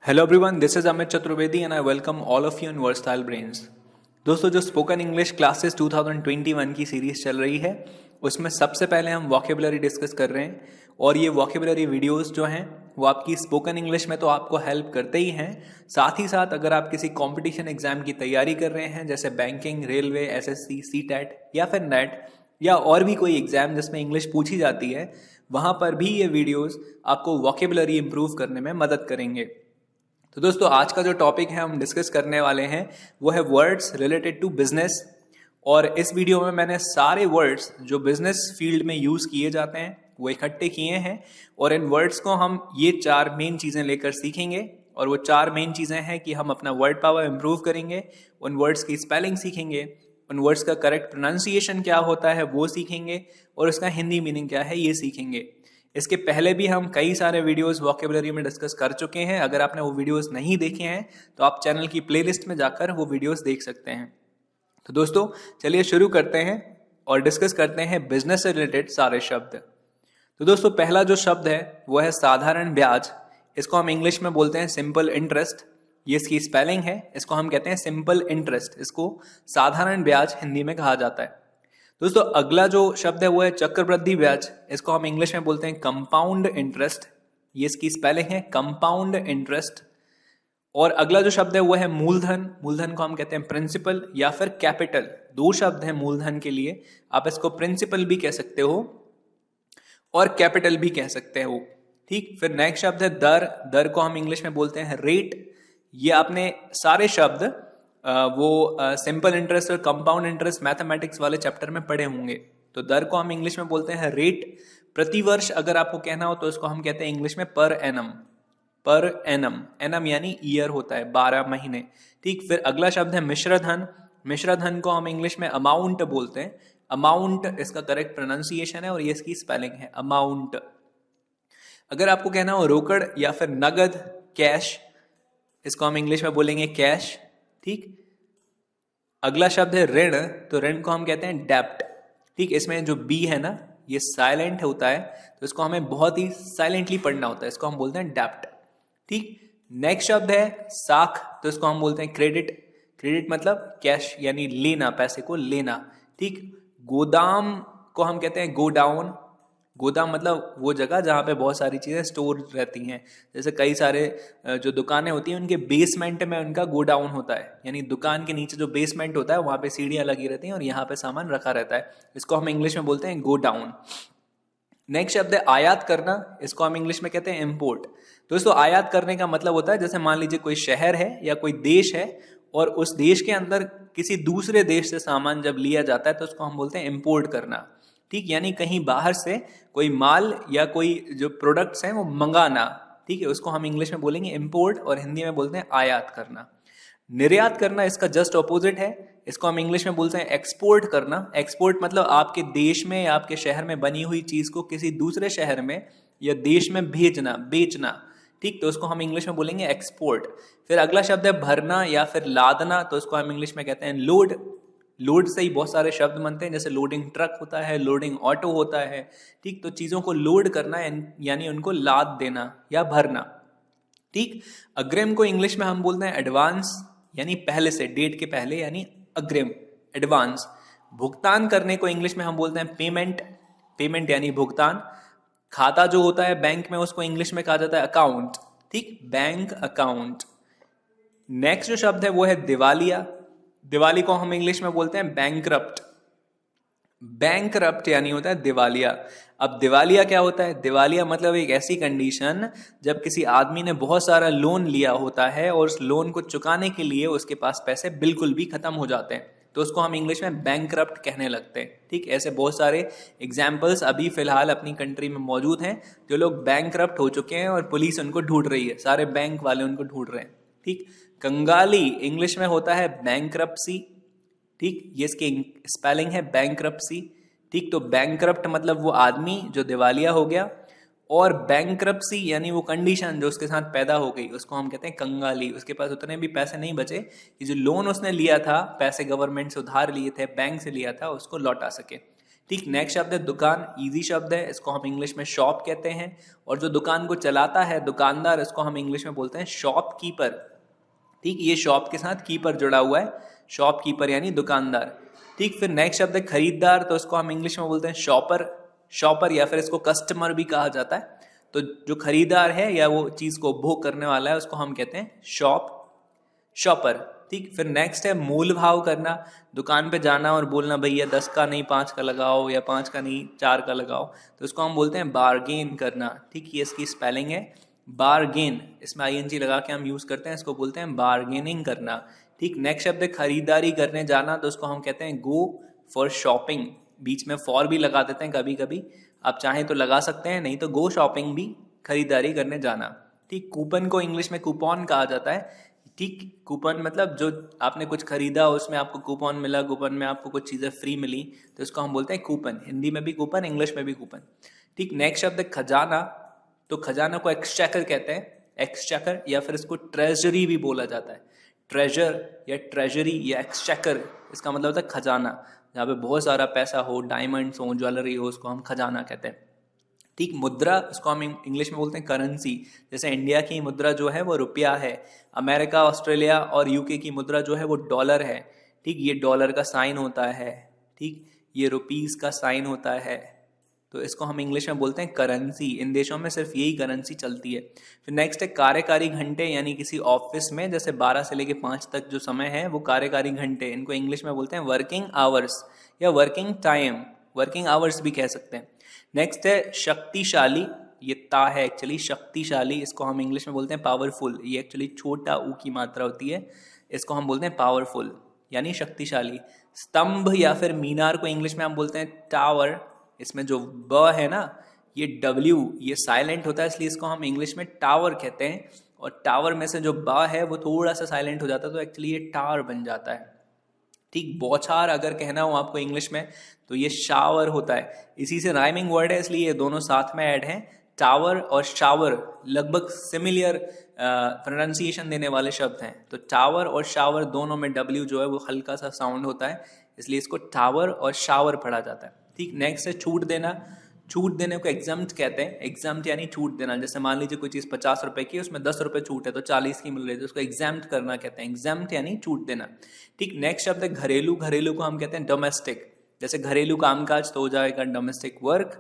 Hello everyone, this is Amit Chaturvedi and I welcome all of you in Versatile Brains। दोस्तों जो spoken English classes 2021 की series चल रही है उसमें सबसे पहले हम वोकेबुलरी डिस्कस कर रहे हैं और ये वोकेबुलरी वीडियोस जो हैं वो आपकी स्पोकन इंग्लिश में तो आपको हेल्प करते ही हैं, साथ ही साथ अगर आप किसी कंपटीशन एग्जाम की तैयारी कर रहे हैं जैसे बैंकिंग, रेलवे, एसएससी, सीटेट या फिर नेट या और भी कोई एग्जाम जिसमें इंग्लिश पूछी जाती है, वहाँ पर भी ये वीडियोज़ आपको वोकेबुलरी इंप्रूव करने में मदद करेंगे। तो दोस्तों आज का जो टॉपिक है हम डिस्कस करने वाले हैं वो है वर्ड्स रिलेटेड टू बिजनेस। और इस वीडियो में मैंने सारे वर्ड्स जो बिजनेस फील्ड में यूज किए जाते हैं वो इकट्ठे किए हैं और इन वर्ड्स को हम ये चार मेन चीजें लेकर सीखेंगे। और वो चार मेन चीजें हैं कि हम अपना वर्ड पावर इंप्रूव करेंगे, उन वर्ड्स की स्पेलिंग सीखेंगे, उन वर्ड्स का करेक्ट प्रोनाउंसिएशन क्या होता है वो सीखेंगे और उसका हिंदी मीनिंग क्या है ये सीखेंगे। इसके पहले भी हम कई सारे वीडियोस वोकेबुलरी में डिस्कस कर चुके हैं। अगर आपने वो वीडियोस नहीं देखे हैं तो आप चैनल की प्लेलिस्ट में जाकर वो वीडियोस देख सकते हैं। तो दोस्तों चलिए शुरू करते हैं और डिस्कस करते हैं बिजनेस से रिलेटेड सारे शब्द। तो दोस्तों पहला जो शब्द है वो है साधारण ब्याज। इसको हम इंग्लिश में बोलते हैं सिंपल इंटरेस्ट। ये इसकी स्पेलिंग है, इसको हम कहते हैं सिंपल इंटरेस्ट, इसको साधारण ब्याज हिंदी में कहा जाता है। दोस्तों अगला जो शब्द है वो है चक्रवृद्धि ब्याज। इसको हम इंग्लिश में बोलते हैं कंपाउंड इंटरेस्ट। ये इसकी स्पेलिंग है कंपाउंड इंटरेस्ट। और अगला जो शब्द है वो है मूलधन। मूलधन को हम कहते हैं प्रिंसिपल या फिर कैपिटल। दो शब्द हैं मूलधन के लिए, आप इसको प्रिंसिपल भी कह सकते हो और कैपिटल भी कह सकते हो। ठीक, फिर नेक्स्ट शब्द है दर। दर को हम इंग्लिश में बोलते हैं रेट। ये आपने सारे शब्द वो सिंपल इंटरेस्ट और कंपाउंड इंटरेस्ट मैथमेटिक्स वाले चैप्टर में पढ़े होंगे। तो दर को हम इंग्लिश में बोलते हैं रेट। प्रतिवर्ष अगर आपको कहना हो तो इसको हम कहते हैं इंग्लिश में per annum. Per annum, annum यानी ईयर होता है, 12 महीने। ठीक, फिर अगला शब्द है मिश्र धन। मिश्र धन को हम इंग्लिश में अमाउंट बोलते हैं। अमाउंट इसका करेक्ट प्रोनाउंसिएशन है और ये इसकी स्पेलिंग है अमाउंट। अगर आपको कहना हो रोकड़ या फिर नगद, कैश, इसको हम इंग्लिश में बोलेंगे कैश। ठीक, अगला शब्द है ऋण। तो ऋण को हम कहते हैं डेप्ट। ठीक, इसमें जो बी है ना ये साइलेंट होता है तो इसको हमें बहुत ही साइलेंटली पढ़ना होता है, इसको हम बोलते हैं डेप्ट। ठीक, नेक्स्ट शब्द है साख। तो इसको हम बोलते हैं क्रेडिट। क्रेडिट मतलब कैश यानी लेना, पैसे को लेना। ठीक, गोदाम को हम कहते हैं गोडाउन। गोदाम मतलब वो जगह जहाँ पे बहुत सारी चीज़ें स्टोर रहती हैं। जैसे कई सारे जो दुकानें होती हैं उनके बेसमेंट में उनका गोडाउन होता है, यानी दुकान के नीचे जो बेसमेंट होता है वहाँ पे सीढ़ियाँ लगी रहती हैं और यहाँ पे सामान रखा रहता है। इसको हम इंग्लिश में बोलते हैं गोडाउन। नेक्स्ट शब्द है आयात करना। इसको हम इंग्लिश में कहते हैं इम्पोर्ट। दोस्तों आयात करने का मतलब होता है जैसे मान लीजिए कोई शहर है या कोई देश है और उस देश के अंदर किसी दूसरे देश से सामान जब लिया जाता है तो उसको हम बोलते हैं इम्पोर्ट करना। ठीक, यानी कहीं बाहर से कोई माल या कोई जो प्रोडक्ट्स हैं वो मंगाना। ठीक है, उसको हम इंग्लिश में बोलेंगे इम्पोर्ट और हिंदी में बोलते हैं आयात करना। निर्यात करना इसका जस्ट ऑपोजिट है, इसको हम इंग्लिश में बोलते हैं एक्सपोर्ट करना। एक्सपोर्ट मतलब आपके देश में या आपके शहर में बनी हुई चीज को किसी दूसरे शहर में या देश में भेजना, बेचना। ठीक, तो उसको हम इंग्लिश में बोलेंगे एक्सपोर्ट। फिर अगला शब्द है भरना या फिर लादना। तो उसको हम इंग्लिश में कहते हैं लोड। लोड से ही बहुत सारे शब्द बनते हैं, जैसे लोडिंग ट्रक होता है, लोडिंग ऑटो होता है। ठीक, तो चीज़ों को लोड करना यानी उनको लाद देना या भरना। ठीक, अग्रिम को इंग्लिश में हम बोलते हैं एडवांस, यानी पहले से, डेट के पहले, यानी अग्रिम, एडवांस। भुगतान करने को इंग्लिश में हम बोलते हैं पेमेंट। पेमेंट यानी भुगतान। खाता जो होता है बैंक में उसको इंग्लिश में कहा जाता है अकाउंट। ठीक, बैंक अकाउंट। नेक्स्ट जो शब्द है वो है दिवालिया। दिवाली को हम इंग्लिश में बोलते हैं बैंकरप्ट। बैंकरप्ट यानी होता है दिवालिया। अब दिवालिया क्या होता है? दिवालिया मतलब एक ऐसी कंडीशन जब किसी आदमी ने बहुत सारा लोन लिया होता है और उस लोन को चुकाने के लिए उसके पास पैसे बिल्कुल भी खत्म हो जाते हैं, तो उसको हम इंग्लिश में बैंकरप्ट कहने लगते हैं। ठीक, ऐसे बहुत सारे एग्जाम्पल्स अभी फिलहाल अपनी कंट्री में मौजूद हैं जो लोग बैंकरप्ट हो चुके हैं और पुलिस उनको ढूंढ रही है, सारे बैंक वाले उनको ढूंढ रहे हैं। ठीक, कंगाली इंग्लिश में होता है बैंकरप्सी। ठीक, ये इसकी स्पेलिंग है बैंकरप्सी। ठीक, तो बैंकरप्ट मतलब वो आदमी जो दिवालिया हो गया, और बैंकरप्सी यानी वो कंडीशन जो उसके साथ पैदा हो गई उसको हम कहते हैं कंगाली। उसके पास उतने भी पैसे नहीं बचे कि जो लोन उसने लिया था, पैसे गवर्नमेंट से उधार लिए थे, बैंक से लिया था, उसको लौटा सके। ठीक, नेक्स्ट शब्द है दुकान, इजी शब्द है, इसको हम इंग्लिश में शॉप कहते हैं। और जो दुकान को चलाता है दुकानदार, इसको हम इंग्लिश में बोलते हैं शॉपकीपर। ठीक, ये शॉप के साथ कीपर जुड़ा हुआ है, शॉपकीपर यानी दुकानदार। ठीक, फिर नेक्स्ट शब्द है खरीदार, तो इसको हम इंग्लिश में बोलते हैं शॉपर, शॉपर या फिर इसको कस्टमर भी कहा जाता है। तो जो खरीदार है या वो चीज को उपभोग करने वाला है उसको हम कहते हैं शॉपर। ठीक, फिर नेक्स्ट है मोल भाव करना, दुकान पे जाना और बोलना भैया 10 का नहीं 5 का लगाओ या 5 का नहीं 4 का लगाओ, तो इसको हम बोलते हैं बार्गेन करना। ठीक, ये इसकी स्पेलिंग है बार्गेन, इसमें आईएनजी लगा के हम यूज करते हैं, इसको बोलते हैं बार्गेनिंग करना। ठीक, नेक्स्ट शब्द है खरीदारी करने जाना, तो उसको हम कहते हैं गो फॉर शॉपिंग, बीच में फॉर भी लगा देते हैं कभी कभी, आप चाहें तो लगा सकते हैं, नहीं तो गो शॉपिंग भी खरीदारी करने जाना। ठीक, कूपन को इंग्लिश में कूपन कहा जाता है। ठीक, कूपन मतलब जो आपने कुछ खरीदा उसमें आपको कूपन मिला, कूपन में आपको कुछ चीज़ें फ्री मिली, तो इसको हम बोलते हैं कूपन, हिंदी में भी कूपन, इंग्लिश में भी कूपन। ठीक, नेक्स्ट शब्द है खजाना, तो खजाना को एक्सचेकर कहते हैं, एक्सचेकर या फिर इसको ट्रेजरी भी बोला जाता है। ट्रेजर या ट्रेजरी या एक्सचेकर, इसका मतलब होता है खजाना, जहाँ पे बहुत सारा पैसा हो, डायमंड्स हो, ज्वेलरी हो, उसको हम खजाना कहते हैं। ठीक, मुद्रा, इसको हम इंग्लिश में बोलते हैं करेंसी, जैसे इंडिया की मुद्रा जो है वो रुपया है, अमेरिका, ऑस्ट्रेलिया और यूके की मुद्रा जो है वो डॉलर है। ठीक, ये डॉलर का साइन होता है, ठीक, ये रुपीस का साइन होता है, तो इसको हम इंग्लिश में बोलते हैं करेंसी। इन देशों में सिर्फ यही करेंसी चलती है। फिर नेक्स्ट है कार्यकारी घंटे, यानी किसी ऑफिस में जैसे 12 से लेके 5 तक जो समय है वो कार्यकारी घंटे, इनको इंग्लिश में बोलते हैं वर्किंग आवर्स या वर्किंग टाइम, वर्किंग आवर्स भी कह सकते हैं। नेक्स्ट है शक्तिशाली, ये ता है एक्चुअली, शक्तिशाली, इसको हम इंग्लिश में बोलते हैं पावरफुल, ये एक्चुअली छोटा ऊ की मात्रा होती है, इसको हम बोलते हैं पावरफुल यानी शक्तिशाली। स्तंभ या फिर मीनार को इंग्लिश में हम बोलते हैं टावर, इसमें जो ब है ना, ये W ये साइलेंट होता है, इसलिए इसको हम इंग्लिश में टावर कहते हैं, और टावर में से जो बा है वो थोड़ा सा साइलेंट हो जाता है, तो एक्चुअली ये टावर बन जाता है। ठीक, बौछार अगर कहना हो आपको इंग्लिश में तो ये शावर होता है, इसी से राइमिंग वर्ड है इसलिए ये दोनों साथ में ऐड हैं। टावर और शावर लगभग सिमिलर प्रोनाउंसिएशन देने वाले शब्द हैं, तो टावर और शावर दोनों में W जो है वो हल्का सा साउंड होता है, इसलिए इसको टावर और शावर पढ़ा जाता है। ठीक, नेक्स्ट है छूट देना, छूट देने को एग्जम्प्ट कहते हैं, एग्जम्प्ट यानी छूट देना, जैसे मान लीजिए कोई चीज़ 50 रुपए की, उसमें 10 रुपए छूट है तो 40 की मिल रही है, तो उसको एग्जम्प्ट करना कहते हैं, एग्जम्प्ट यानी छूट देना। ठीक, नेक्स्ट शब्द है घरेलू, घरेलू को हम कहते हैं डोमेस्टिक, जैसे घरेलू कामकाज तो हो जाएगा डोमेस्टिक वर्क,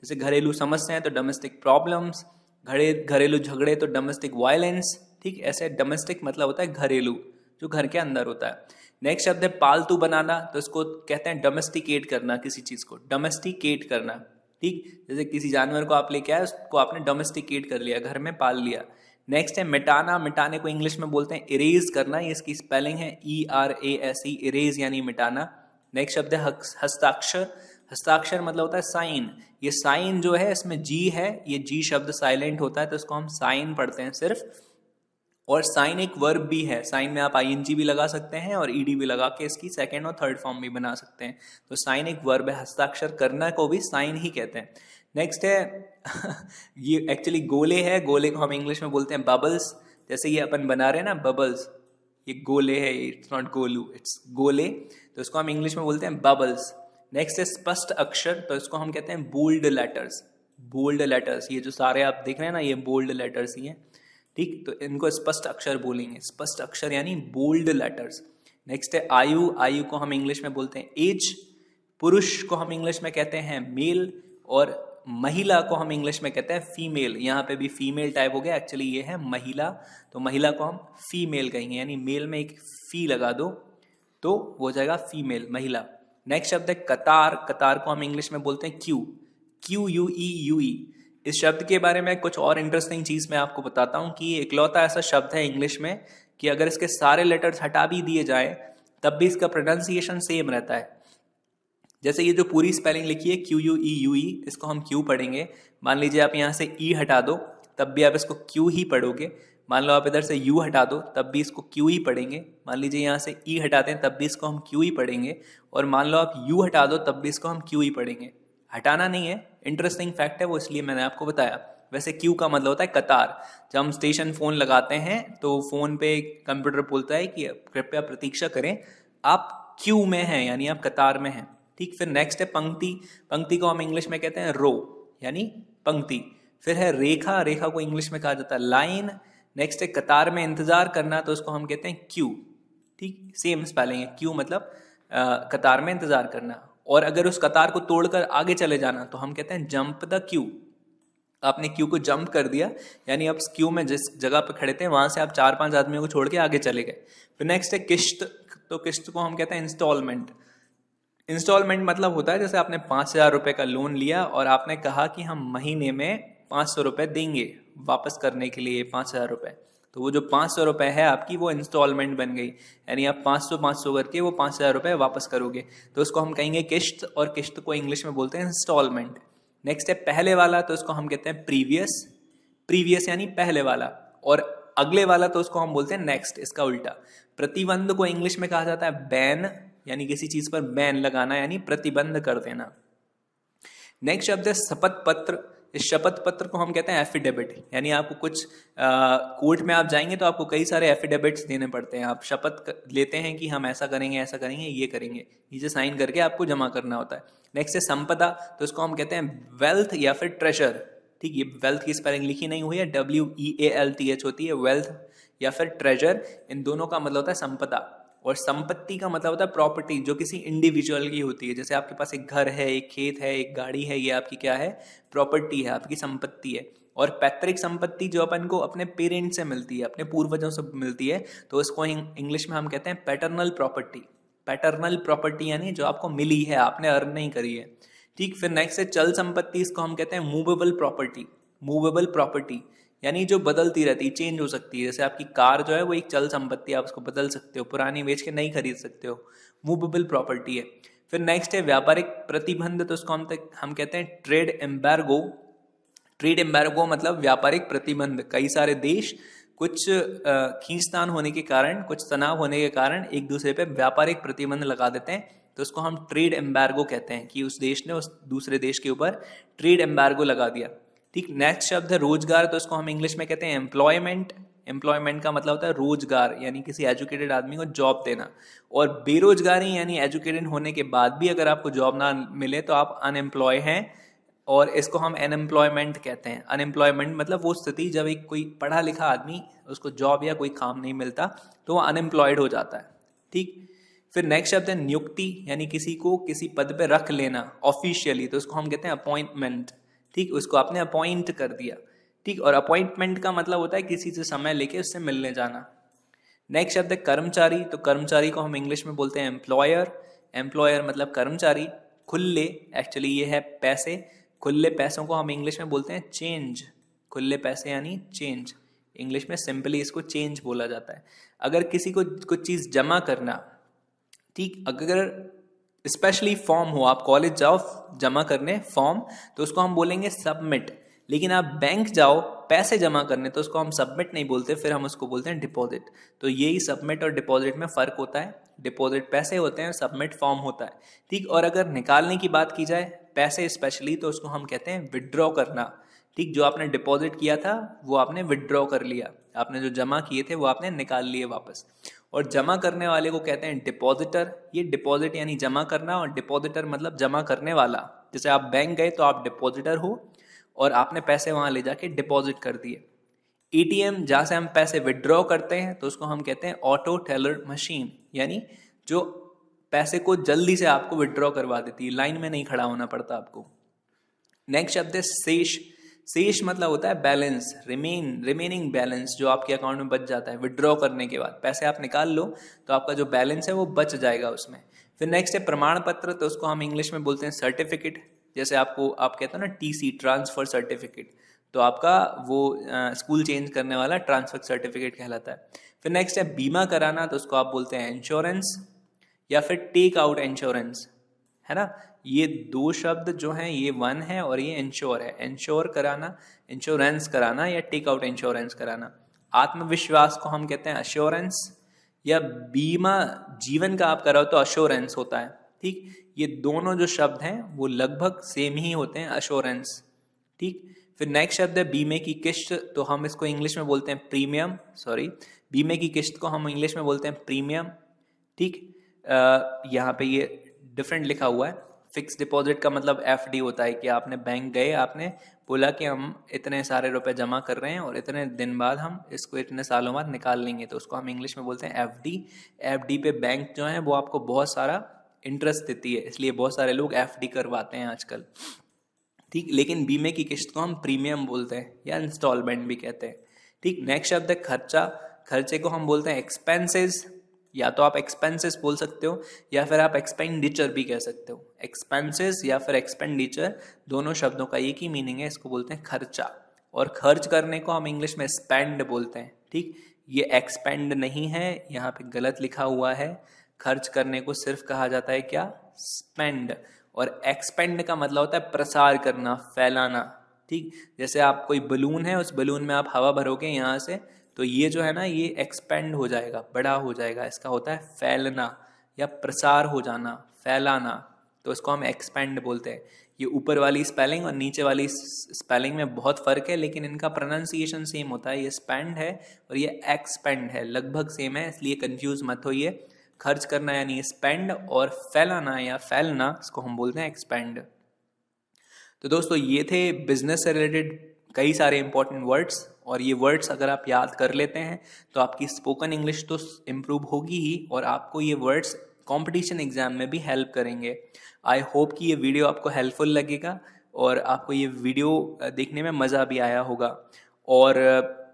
जैसे घरेलू समस्याएं तो डोमेस्टिक प्रॉब्लम्स, घरेलू झगड़े तो डोमेस्टिक वायलेंस। ठीक, ऐसे डोमेस्टिक मतलब होता है घरेलू, जो घर के अंदर होता है। नेक्स्ट शब्द है पालतू बनाना, तो इसको कहते हैं डोमेस्टिकेट करना, किसी चीज को डोमेस्टिकेट करना। ठीक, जैसे किसी जानवर को आप लेके आए, उसको आपने डोमेस्टिकेट कर लिया, घर में पाल लिया। नेक्स्ट है मिटाना, मिटाने को इंग्लिश में बोलते हैं इरेज करना, ये इसकी स्पेलिंग है ERASE, इरेज यानी मिटाना। नेक्स्ट शब्द है हस्ताक्षर, हस्ताक्षर मतलब होता है साइन, ये साइन जो है इसमें G है, ये G शब्द साइलेंट होता है तो इसको हम साइन पढ़ते हैं सिर्फ। और साइन एक वर्ब भी है, साइन में आप ING भी लगा सकते हैं और ED भी लगा के इसकी सेकंड और थर्ड फॉर्म भी बना सकते हैं, तो साइन एक वर्ब है, हस्ताक्षर करना को भी साइन ही कहते हैं। नेक्स्ट है ये एक्चुअली गोले है, गोले को हम इंग्लिश में बोलते हैं बबल्स, जैसे ये अपन बना रहे हैं ना बबल्स, ये गोले है, इट्स नॉट गोलू, इट्स गोले, तो इसको हम इंग्लिश में बोलते हैं बबल्स। नेक्स्ट है स्पष्ट अक्षर, तो इसको हम कहते हैं बोल्ड लेटर्स, बोल्ड लेटर्स, ये जो सारे आप देख रहे हैं ना ये बोल्ड लेटर्स ही हैं। ठीक, तो इनको स्पष्ट अक्षर बोलेंगे, स्पष्ट अक्षर यानी बोल्ड लेटर्स। नेक्स्ट है आयु, आयु को हम इंग्लिश में बोलते हैं एज। पुरुष को हम इंग्लिश में कहते हैं मेल, और महिला को हम इंग्लिश में कहते हैं फीमेल, यहाँ पे भी फीमेल टाइप हो गया, एक्चुअली ये है महिला, तो महिला को हम फीमेल कहेंगे, यानी मेल में एक फी लगा दो तो हो जाएगा फीमेल, महिला। नेक्स्ट शब्द है कतार, कतार को हम इंग्लिश में बोलते हैं QUE। इस शब्द के बारे में कुछ और इंटरेस्टिंग चीज मैं आपको बताता हूं कि ये इकलौता ऐसा शब्द है इंग्लिश में कि अगर इसके सारे लेटर्स हटा भी दिए जाए तब भी इसका प्रोनाउंसिएशन सेम रहता है। जैसे ये जो पूरी स्पेलिंग लिखी है QUE, इसको हम क्यू पढ़ेंगे, मान लीजिए आप यहाँ से E हटा दो तब भी आप इसको क्यू ही पढ़ोगे, मान लो आप इधर से U हटा दो तब भी इसको क्यू ही पढ़ेंगे, मान लीजिए यहाँ से E हटाते हैं तब भी इसको हम क्यू ही पढ़ेंगे, और मान लो आप U हटा दो तब भी इसको हम क्यू ही पढ़ेंगे। हटाना नहीं है, इंटरेस्टिंग फैक्ट है वो, इसलिए मैंने आपको बताया। वैसे क्यू का मतलब होता है कतार, जब हम स्टेशन फोन लगाते हैं तो फोन पे कंप्यूटर बोलता है कि कृपया प्रतीक्षा करें, आप क्यू में हैं यानी आप कतार में हैं। ठीक, फिर नेक्स्ट है पंक्ति। पंक्ति को हम इंग्लिश में कहते हैं रो यानी पंक्ति। फिर है रेखा, रेखा को इंग्लिश में कहा जाता है लाइन। नेक्स्ट है कतार में इंतजार करना, तो उसको हम कहते हैं क्यू। ठीक, सेम स्पेलिंग है, क्यू मतलब कतार में इंतजार करना। और अगर उस कतार को तोड़कर आगे चले जाना तो हम कहते हैं जंप द क्यू। आपने क्यू को जंप कर दिया, यानी आप क्यू में जिस जगह पे खड़े थे वहां से आप 4-5 आदमियों को छोड़ के आगे चले गए। फिर नेक्स्ट है किश्त, तो किश्त को हम कहते हैं इंस्टॉलमेंट। इंस्टॉलमेंट मतलब होता है जैसे आपने 5,000 रुपए का लोन लिया और आपने कहा कि हम महीने में 500 रुपए देंगे वापस करने के लिए 5,000 रुपए, तो वो जो 500 रुपए है आपकी वो इंस्टॉलमेंट बन गई, यानी आप 500 करके वो 5,000 रुपए वापस करोगे, तो उसको हम कहेंगे किश्त, और किश्त को इंग्लिश में बोलते हैं इंस्टॉलमेंट। नेक्स्ट है पहले वाला, तो उसको हम कहते हैं प्रीवियस। प्रीवियस यानी पहले वाला, और अगले वाला तो उसको हम बोलते हैं नेक्स्ट, इसका उल्टा। प्रतिबंध को इंग्लिश में कहा जाता है बैन, यानी किसी चीज पर बैन लगाना यानी प्रतिबंध कर देना। नेक्स्ट शब्द है शपथ पत्र। इस शपथ पत्र को हम कहते हैं एफिडेविट, यानी आपको कुछ कोर्ट में आप जाएंगे तो आपको कई सारे एफिडेविट्स देने पड़ते हैं। आप शपथ लेते हैं कि हम ऐसा करेंगे, ऐसा करेंगे, ये करेंगे, नीचे साइन करके आपको जमा करना होता है। नेक्स्ट है संपदा, तो इसको हम कहते हैं वेल्थ या फिर ट्रेजर। ठीक, ये वेल्थ की स्पेलिंग लिखी नहीं हुई है, WEALTH होती है, वेल्थ या फिर ट्रेजर, इन दोनों का मतलब होता है संपदा। और संपत्ति का मतलब होता है प्रॉपर्टी, जो किसी इंडिविजुअल की होती है। जैसे आपके पास एक घर है, एक खेत है, एक गाड़ी है, ये आपकी क्या है, प्रॉपर्टी है, आपकी संपत्ति है। और पैतृक संपत्ति जो अपन को अपने पेरेंट्स से मिलती है, अपने पूर्वजों से मिलती है, तो इसको इंग्लिश में हम कहते हैं पैटर्नल प्रॉपर्टी। पैटर्नल प्रॉपर्टी यानी जो आपको मिली है, आपने अर्न नहीं करी है। ठीक, फिर नेक्स्ट है चल संपत्ति, इसको हम कहते हैं मूवेबल प्रॉपर्टी। मूवेबल प्रॉपर्टी यानी जो बदलती रहती है, चेंज हो सकती है। जैसे आपकी कार जो है वो एक चल संपत्ति, आप उसको बदल सकते हो, पुरानी बेच के नई खरीद सकते हो, मूवेबल प्रॉपर्टी है। फिर नेक्स्ट है व्यापारिक प्रतिबंध, तो उसको हम कहते हैं ट्रेड एम्बार्गो। ट्रेड एम्बार्गो मतलब व्यापारिक प्रतिबंध। कई सारे देश कुछ खींचतान होने के कारण, कुछ तनाव होने के कारण एक दूसरे पे व्यापारिक प्रतिबंध लगा देते हैं, तो उसको हम ट्रेड एम्बार्गो कहते हैं, कि उस देश ने उस दूसरे देश के ऊपर ट्रेड एम्बार्गो लगा दिया। ठीक, नेक्स्ट शब्द है रोजगार, तो इसको हम इंग्लिश में कहते हैं एम्प्लॉयमेंट। एम्प्लॉयमेंट का मतलब होता है रोजगार, यानी किसी एजुकेटेड आदमी को जॉब देना। और बेरोजगारी यानी एजुकेटेड होने के बाद भी अगर आपको जॉब ना मिले तो आप अनएम्प्लॉय हैं, और इसको हम अनएम्प्लॉयमेंट कहते हैं। अनएम्प्लॉयमेंट मतलब वो स्थिति जब एक कोई पढ़ा लिखा आदमी, उसको जॉब या कोई काम नहीं मिलता तो वो अनएम्प्लॉयड हो जाता है। ठीक, फिर नेक्स्ट शब्द है नियुक्ति, यानी किसी को किसी पद पे रख लेना ऑफिशियली, तो उसको हम कहते हैं अपॉइंटमेंट। ठीक, उसको आपने अपॉइंट कर दिया। ठीक, और अपॉइंटमेंट का मतलब होता है किसी से समय लेके उससे मिलने जाना। नेक्स्ट शब्द है कर्मचारी, तो कर्मचारी को हम इंग्लिश में बोलते हैं एम्प्लॉयर। एम्प्लॉयर मतलब कर्मचारी। खुले, एक्चुअली ये है पैसे, खुले पैसों को हम इंग्लिश में बोलते हैं चेंज। खुले पैसे यानी चेंज, इंग्लिश में सिंपली इसको चेंज बोला जाता है। अगर किसी को कुछ चीज जमा करना, ठीक, अगर स्पेशली फॉर्म हो, आप कॉलेज जाओ जमा करने फॉर्म, तो उसको हम बोलेंगे सबमिट। लेकिन आप बैंक जाओ पैसे जमा करने, तो उसको हम सबमिट नहीं बोलते, फिर हम उसको बोलते हैं डिपॉजिट। तो यही सबमिट और डिपॉजिट में फर्क होता है। डिपॉजिट पैसे होते हैं, सबमिट फॉर्म होता है। ठीक, और अगर निकालने की बात की जाए पैसे स्पेशली, तो उसको हम कहते हैं विड्रॉ करना। ठीक, जो आपने डिपॉजिट किया था वो आपने विड्रॉ कर लिया, आपने जो जमा किए थे वो आपने निकाल लिए वापस। और जमा करने वाले को कहते हैं डिपॉजिटर। ये डिपॉजिट यानी जमा करना, और डिपॉजिटर मतलब जमा करने वाला। जैसे आप बैंक गए तो आप डिपॉजिटर हो, और आपने पैसे वहां ले जाके डिपॉजिट कर दिए। एटीएम जहां से हम पैसे विड्रॉ करते हैं, तो उसको हम कहते हैं ऑटो टेलर मशीन, यानी जो पैसे को जल्दी से आपको विड्रॉ करवा देती है, लाइन में नहीं खड़ा होना पड़ता आपको। नेक्स्ट शब्द है शेष। शेष मतलब होता है बैलेंस, रिमेनिंग बैलेंस, जो आपके अकाउंट में बच जाता है विड्रॉ करने के बाद। पैसे आप निकाल लो तो आपका जो बैलेंस है वो बच जाएगा उसमें। फिर नेक्स्ट है प्रमाण पत्र, तो उसको हम इंग्लिश में बोलते हैं सर्टिफिकेट। जैसे आप कहते हो ना TC, ट्रांसफर सर्टिफिकेट, तो आपका वो स्कूल चेंज करने वाला ट्रांसफर सर्टिफिकेट कहलाता है। फिर नेक्स्ट है बीमा कराना, तो उसको आप बोलते हैं इंश्योरेंस या फिर टेक आउट इंश्योरेंस, है ना। ये दो शब्द जो हैं, ये वन है और ये इंश्योर है। इंश्योर कराना, इंश्योरेंस कराना या टेक आउट इंश्योरेंस कराना। आत्मविश्वास को हम कहते हैं अश्योरेंस, या बीमा जीवन का आप कराओ तो अश्योरेंस होता है। ठीक, ये दोनों जो शब्द हैं वो लगभग सेम ही होते हैं, अश्योरेंस। ठीक, फिर नेक्स्ट शब्द है बीमे की किस्त, तो हम इसको इंग्लिश में बोलते हैं प्रीमियम। बीमे की किस्त को हम इंग्लिश में बोलते हैं प्रीमियम। ठीक, यहाँ पे ये डिफरेंट लिखा हुआ है, फिक्स डिपॉजिट का मतलब एफडी होता है कि आपने बैंक गए, आपने बोला कि हम इतने सारे रुपए जमा कर रहे हैं और इतने दिन बाद हम इसको इतने सालों बाद निकाल लेंगे, तो उसको हम इंग्लिश में बोलते हैं एफडी। एफडी पे बैंक जो है वो आपको बहुत सारा इंटरेस्ट देती है, इसलिए बहुत सारे लोग एफडी करवाते हैं आजकल। ठीक, लेकिन बीमे की किस्त को हम प्रीमियम बोलते हैं या इंस्टॉलमेंट भी कहते हैं। ठीक, नेक्स्ट शब्द है खर्चा। खर्चे को हम बोलते हैं एक्सपेंसेस, या तो आप एक्सपेंसेस बोल सकते हो या फिर आप एक्सपेंडिचर भी कह सकते हो। एक्सपेंसेस या फिर एक्सपेंडिचर, दोनों शब्दों का एक ही मीनिंग है, इसको बोलते हैं खर्चा। और खर्च करने को हम इंग्लिश में स्पेंड बोलते हैं। ठीक, ये एक्सपेंड नहीं है, यहाँ पे गलत लिखा हुआ है। खर्च करने को सिर्फ कहा जाता है क्या, स्पेंड। और एक्सपेंड का मतलब होता है प्रसार करना, फैलाना। ठीक, जैसे आप कोई बलून है, उस बलून में आप हवा भरोगे यहाँ से, तो ये जो है ना ये एक्सपेंड हो जाएगा, बड़ा हो जाएगा, इसका होता है फैलना या प्रसार हो जाना, फैलाना, तो इसको हम एक्सपेंड बोलते हैं। ये ऊपर वाली स्पेलिंग और नीचे वाली स्पेलिंग में बहुत फर्क है, लेकिन इनका प्रोनाउंसिएशन सेम होता है। ये स्पेंड है और ये एक्सपेंड है, लगभग सेम है, इसलिए कंफ्यूज मत होइए। खर्च करना यानी स्पेंड और फैलाना या फैलना, इसको हम बोलते हैं एक्सपेंड। तो दोस्तों ये थे बिजनेस से रिलेटेड कई सारे इंपॉर्टेंट वर्ड्स, और ये वर्ड्स अगर आप याद कर लेते हैं तो आपकी स्पोकन इंग्लिश तो इम्प्रूव होगी ही, और आपको ये वर्ड्स कंपटीशन एग्जाम में भी हेल्प करेंगे। आई होप कि ये वीडियो आपको हेल्पफुल लगेगा और आपको ये वीडियो देखने में मज़ा भी आया होगा। और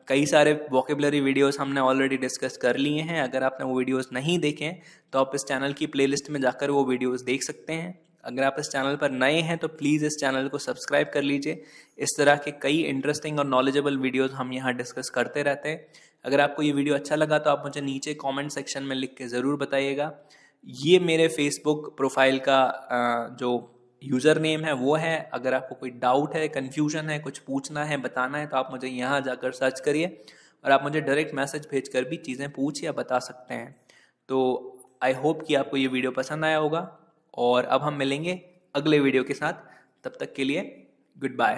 कई सारे वोकेबलरी वीडियोस हमने ऑलरेडी डिस्कस कर लिए हैं। अगर आपने वो वीडियोस नहीं देखे तो आप इस चैनल की प्लेलिस्ट में जाकर वो वीडियोस देख सकते हैं। अगर आप इस चैनल पर नए हैं तो प्लीज़ इस चैनल को सब्सक्राइब कर लीजिए। इस तरह के कई इंटरेस्टिंग और नॉलेजेबल वीडियोस हम यहाँ डिस्कस करते रहते हैं। अगर आपको ये वीडियो अच्छा लगा तो आप मुझे नीचे कमेंट सेक्शन में लिख के ज़रूर बताइएगा। ये मेरे फेसबुक प्रोफाइल का जो यूज़र नेम है वो है। अगर आपको कोई डाउट है, कन्फ्यूजन है, कुछ पूछना है, बताना है, तो आप मुझे यहाँ जाकर सर्च करिए और आप मुझे डायरेक्ट मैसेज भेजकर भी चीज़ें पूछ या बता सकते हैं। तो आई होप कि आपको ये वीडियो पसंद आया होगा, और अब हम मिलेंगे अगले वीडियो के साथ। तब तक के लिए गुड बाय।